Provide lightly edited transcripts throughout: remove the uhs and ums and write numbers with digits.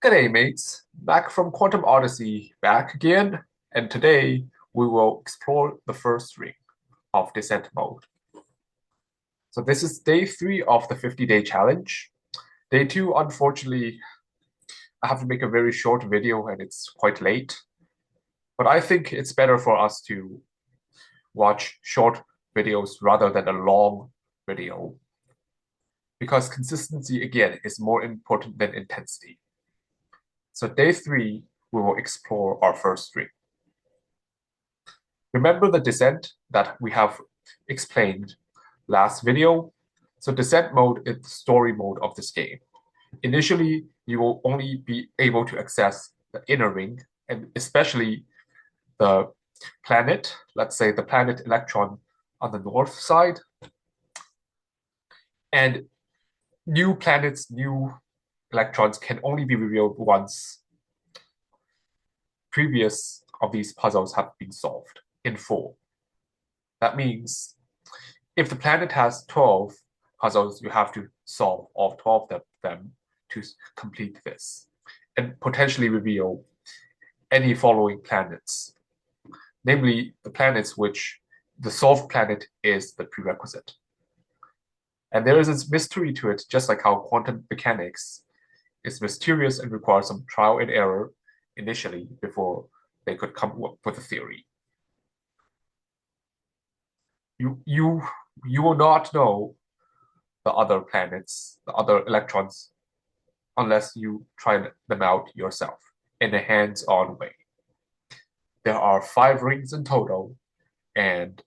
G'day, mates. Back from Quantum Odyssey, back again, and today we will explore the first ring of Descent mode. So this is day 3 of the 50-day challenge. Day 2, unfortunately, I have to make a very short video and it's quite late. But I think it's better for us to watch short videos rather than a long video, because consistency, again, is more important than intensity. So day 3, we will explore our first ring. Remember the descent that we have explained last video? So descent mode is the story mode of this game. Initially, you will only be able to access the inner ring, and especially the planet, let's say the planet Electron on the north side. And new planets, new electrons can only be revealed once previous of these puzzles have been solved in full. That means if the planet has 12 puzzles, you have to solve all 12 of them to complete this and potentially reveal any following planets, namely the planets which the solved planet is the prerequisite. And there is this mystery to it, just like how quantum mechanics is mysterious and requires some trial and error initially before they could come up with a theory. You will not know the other planets, the other electrons, unless you try them out yourself in a hands-on way. There are 5 rings in total, and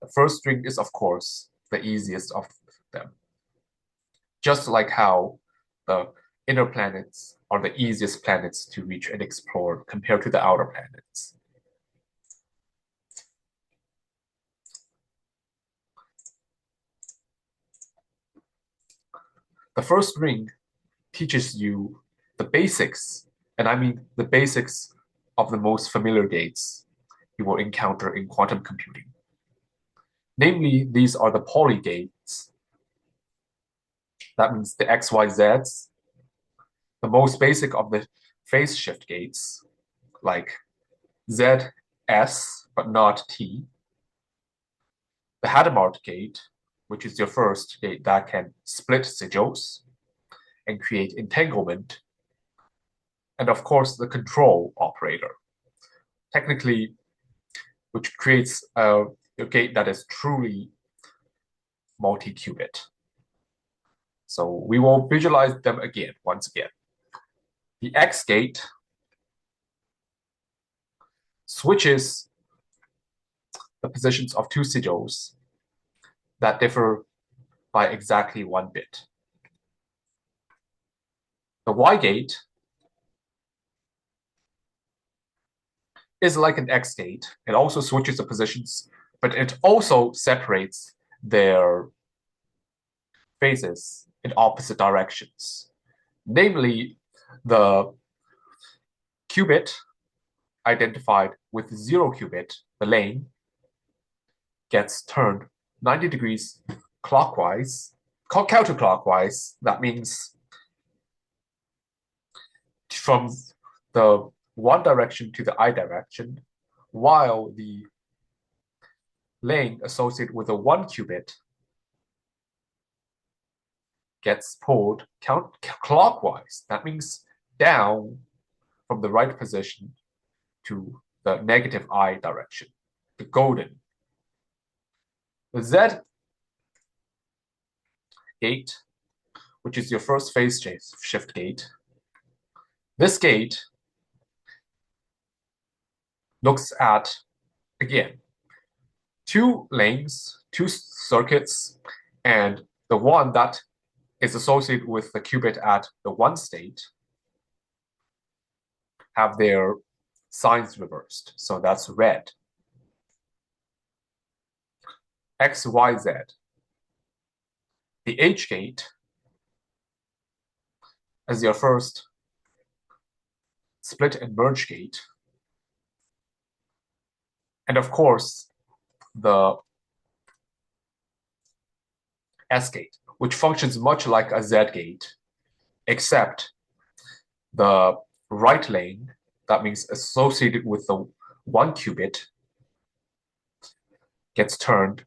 the first ring is, of course, the easiest of them. Just like how the inner planets are the easiest planets to reach and explore compared to the outer planets. The first ring teaches you the basics, and I mean the basics of the most familiar gates you will encounter in quantum computing. Namely, these are the poly gates. That means the XYZs, the most basic of the phase shift gates, like ZS, but not T. The Hadamard gate, which is your first gate that can split sigils and create entanglement. And of course, the control operator, technically, which creates a gate that is truly multi-qubit. So we will visualize them again, once again. The X gate switches the positions of 2 sigils that differ by exactly 1 bit. The Y gate is like an X gate. It also switches the positions, but it also separates their phases in opposite directions. Namely, the qubit identified with 0 qubit, the lane, gets turned 90 degrees clockwise, counterclockwise. That means from the one direction to the I direction, while the lane associated with the 1 qubit gets pulled clockwise. That means down from the right position to the negative I direction, the golden. The Z gate, which is your first phase shift gate, this gate looks at, again, 2 lanes, 2 circuits, and the one that is associated with the qubit at the 1 state have their signs reversed. So that's red. X, Y, Z. The H gate as your first split and merge gate. And of course, the S gate, which functions much like a Z gate, except the right lane, that means associated with the 1 qubit, gets turned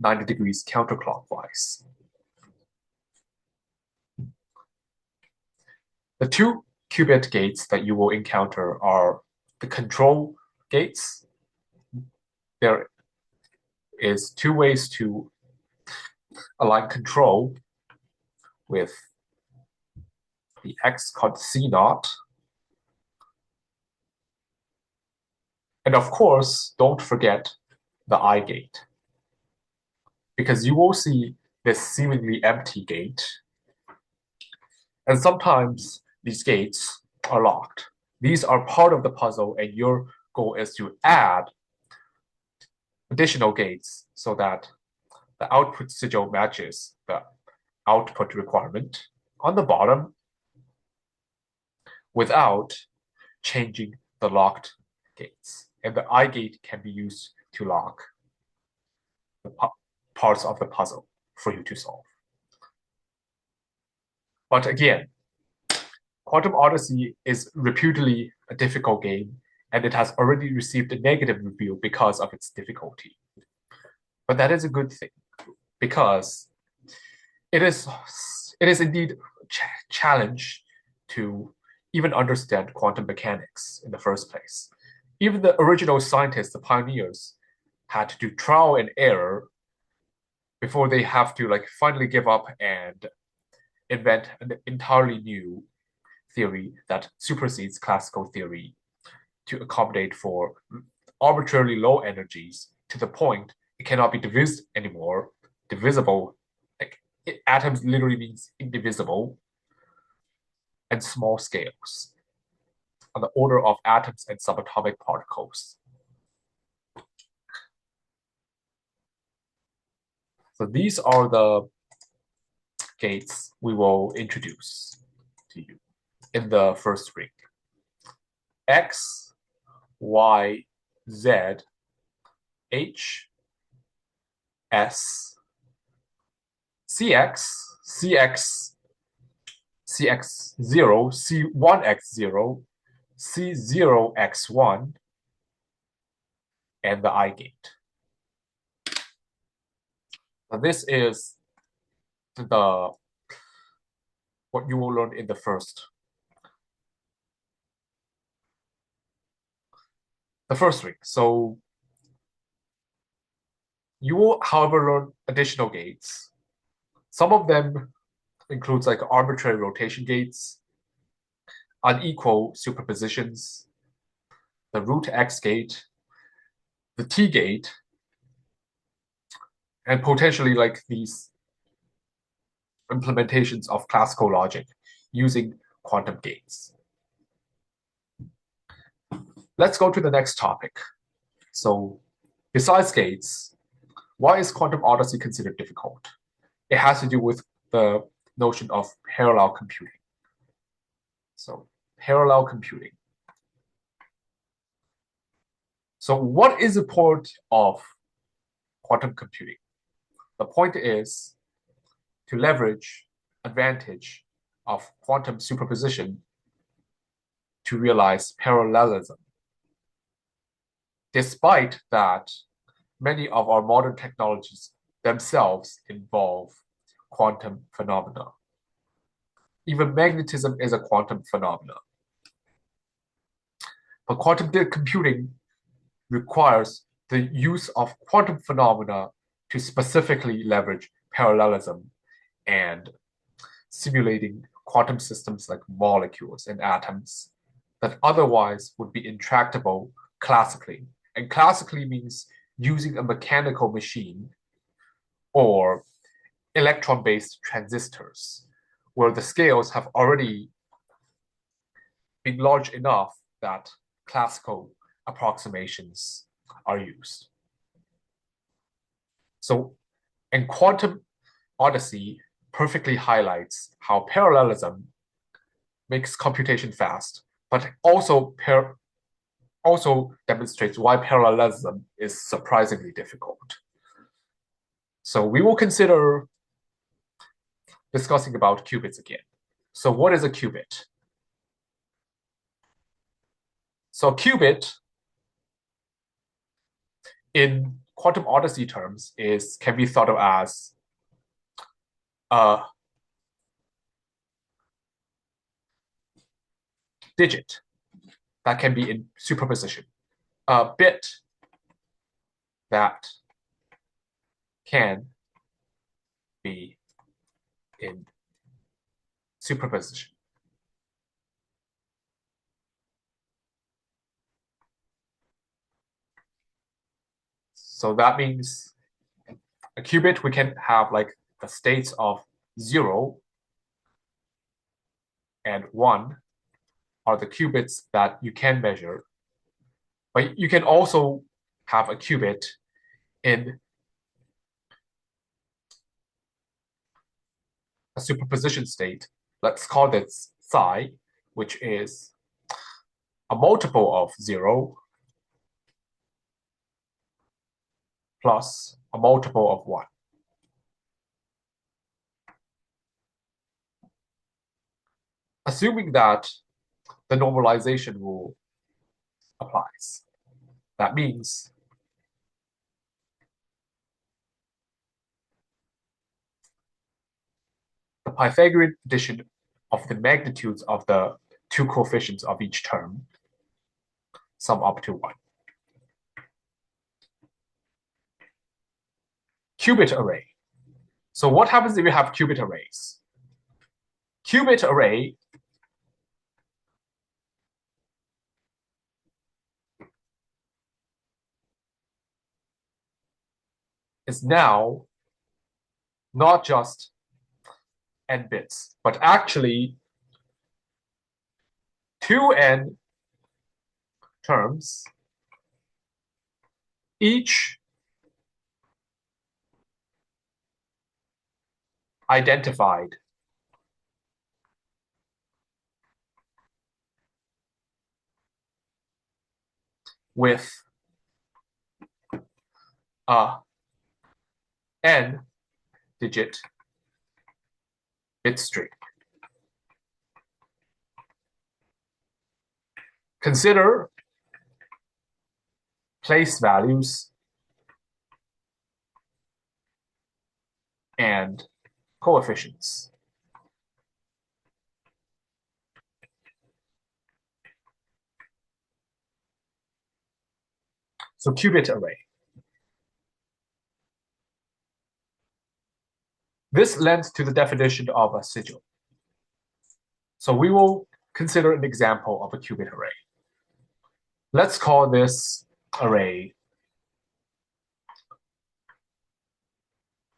90 degrees counterclockwise. The 2 qubit gates that you will encounter are the control gates. There is 2 ways to align control with the X called C naught. And of course, don't forget the I gate, because you will see this seemingly empty gate. And sometimes these gates are locked. These are part of the puzzle, and your goal is to add additional gates so that the output sigil matches the output requirement on the bottom without changing the locked gates. And the I gate can be used to lock the parts of the puzzle for you to solve. But again, Quantum Odyssey is reputedly a difficult game, and it has already received a negative review because of its difficulty. But that is a good thing, because it is indeed a challenge to even understand quantum mechanics in the first place. Even the original scientists, the pioneers, had to do trial and error before they have to finally give up and invent an entirely new theory that supersedes classical theory to accommodate for arbitrarily low energies to the point it cannot be divised anymore. Divisible, atoms literally means indivisible, and small scales on the order of atoms and subatomic particles. So these are the gates we will introduce to you in the first ring. X, Y, Z, H, S, CX, CX, CX0, C1X0, C0X1, and the I gate. So this is what you will learn in the first ring. So you will, however, learn additional gates. Some of them includes arbitrary rotation gates, unequal superpositions, the root X gate, the T gate, and potentially these implementations of classical logic using quantum gates. Let's go to the next topic. So besides gates, why is Quantum Odyssey considered difficult? It has to do with the notion of parallel computing. So parallel computing. So what is the point of quantum computing? The point is to leverage advantage of quantum superposition to realize parallelism. Despite that, many of our modern technologies themselves involve quantum phenomena. Even magnetism is a quantum phenomenon. But quantum computing requires the use of quantum phenomena to specifically leverage parallelism and simulating quantum systems like molecules and atoms that otherwise would be intractable classically. And classically means using a mechanical machine or electron-based transistors, where the scales have already been large enough that classical approximations are used. So, and Quantum Odyssey perfectly highlights how parallelism makes computation fast, but also demonstrates why parallelism is surprisingly difficult. So we will consider discussing about qubits again. So what is a qubit? So qubit in Quantum Odyssey terms can be thought of as a digit that can be in superposition, a bit that can be in superposition. So that means a qubit, we can have like the states of 0 and 1 are the qubits that you can measure. But you can also have a qubit in a superposition state. Let's call this psi, which is a multiple of 0 plus a multiple of 1. Assuming that the normalization rule applies. That means the Pythagorean addition of the magnitudes of the two coefficients of each term sum up to 1. Qubit array. So what happens if you have qubit arrays? Qubit array is now not just n bits, but actually 2n terms, each identified with a n-digit bit string. Consider place values and coefficients. So qubit array. This lends to the definition of a sigil. So we will consider an example of a qubit array. Let's call this array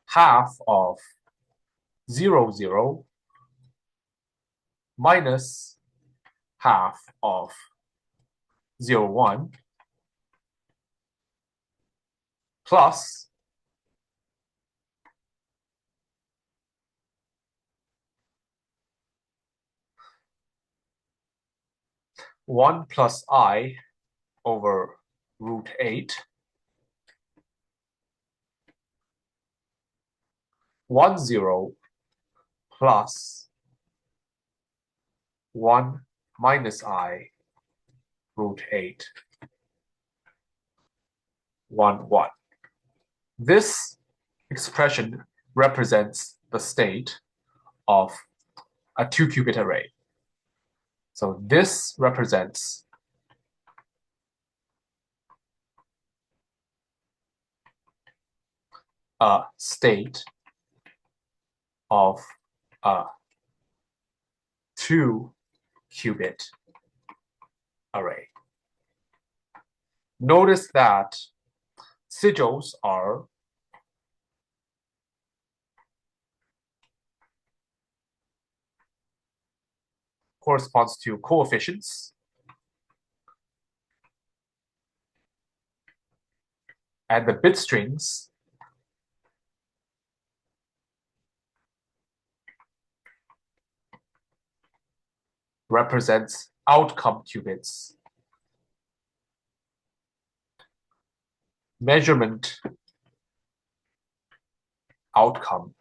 half of 0, 0 minus half of 0, 1 plus one plus I over root 8, 1, 0 plus 1 minus I root 8, 1, 1. This expression represents the state of a 2-qubit array. So this represents a state of a 2-qubit array. Notice that sigils corresponds to coefficients, and the bit strings represents outcome qubits, measurement outcome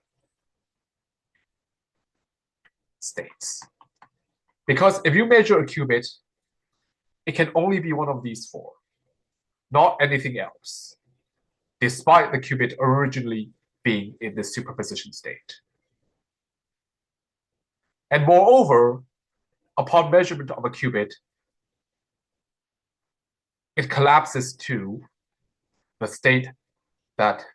states. Because if you measure a qubit, it can only be one of these four, not anything else, despite the qubit originally being in the superposition state. And moreover, upon measurement of a qubit, it collapses to the state that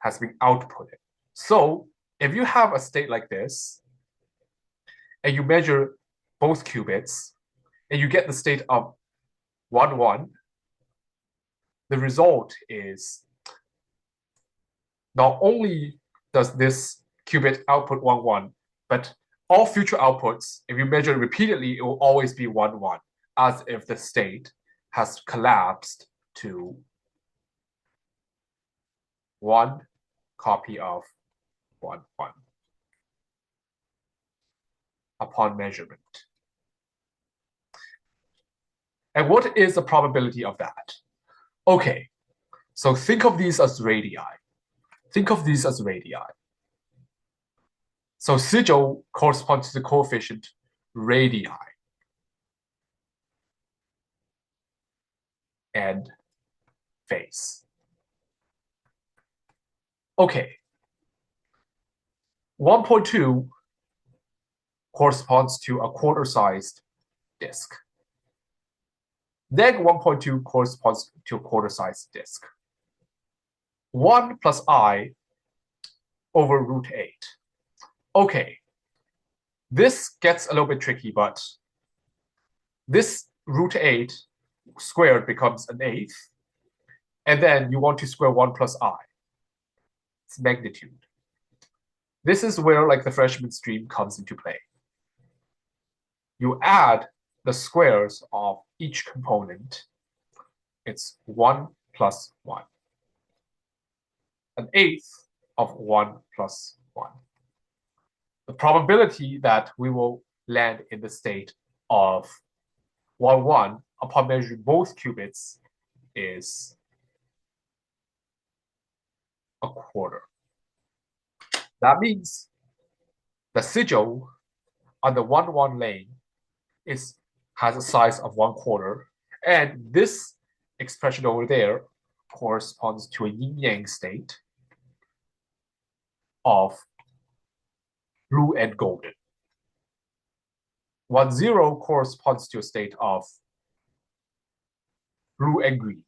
has been outputted. So if you have a state like this, and you measure both qubits, and you get the state of 1, 1, the result is not only does this qubit output 1, 1, but all future outputs, if you measure it repeatedly, it will always be 1, 1, as if the state has collapsed to one copy of 1, 1 upon measurement. And what is the probability of that? Okay, so think of these as radii. Think of these as radii. So sigil corresponds to the coefficient radii. And phase. Okay. 1.2 corresponds to a quarter-sized disk. Neg 1.2 corresponds to a quarter-sized disk. 1 plus I over root 8. Okay, this gets a little bit tricky, but this root 8 squared becomes an eighth, and then you want to square 1 plus I. It's magnitude. This is where like the freshman stream comes into play. You add the squares of each component. It's 1 plus 1. An eighth of 1 plus 1. The probability that we will land in the state of 1, 1 upon measuring both qubits is a quarter. That means the sigil on the 1, 1 lane has a size of 1/4, and this expression over there corresponds to a yin-yang state of blue and golden. 1, 0 corresponds to a state of blue and green.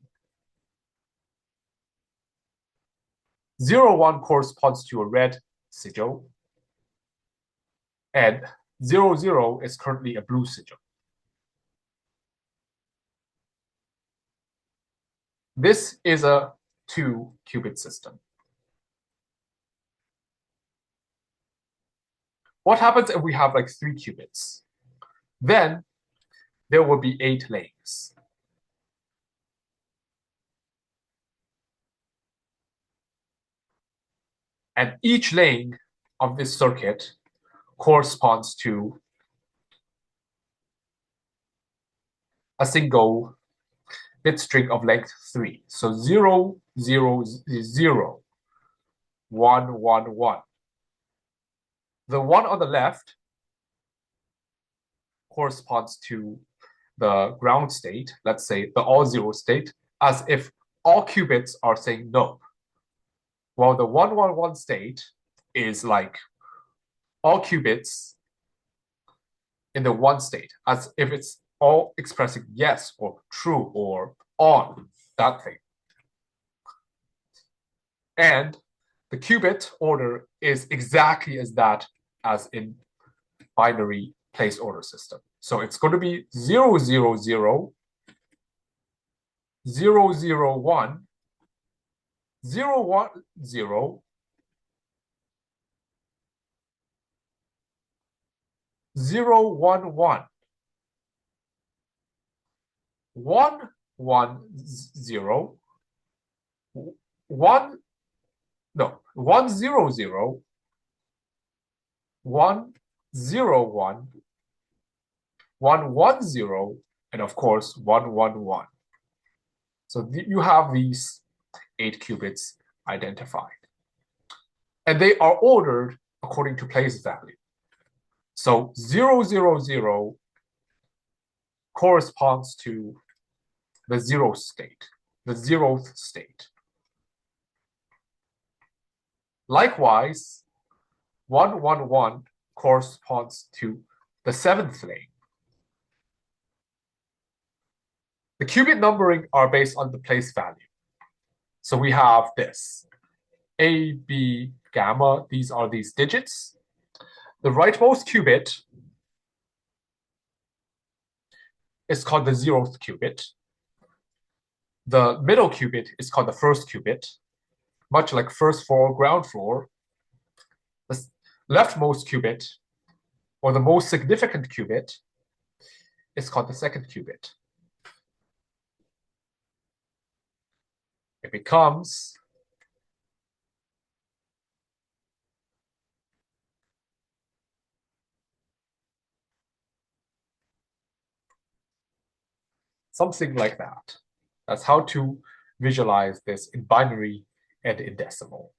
0, 1 corresponds to a red sigil, and 0, 0 is currently a blue sigil. This is a 2-qubit system. What happens if we have like 3 qubits? Then there will be 8 lanes. And each lane of this circuit corresponds to a single bit string of length 3. So 0, 0, 0, 1, 1, 1. The one on the left corresponds to the ground state, let's say the all zero state, as if all qubits are saying no. While the 1, 1, 1 state is like all qubits in the one state, as if it's all expressing yes or true or on, that thing. And the qubit order is exactly as that as in binary place order system. So it's going to be 0, 0, 0, 0, 0, 1, 0, 1, 0, 0, 1, 1, 1, 1, 0, 1, no, 1, 0, 0, 1, 0, 1, 1, 1, 0, and of course 1, 1, 1. So you have these 8 qubits identified. And they are ordered according to place value. So 0, 0, 0 corresponds to the zeroth state. Likewise, 111 corresponds to the 7th lane. The qubit numbering are based on the place value. So we have this. A, B, gamma, these are these digits. The rightmost qubit is called the 0th qubit. The middle qubit is called the 1st qubit, much like first floor, ground floor. The leftmost qubit, or the most significant qubit, is called the 2nd qubit. It becomes something like that. That's how to visualize this in binary and in decimal.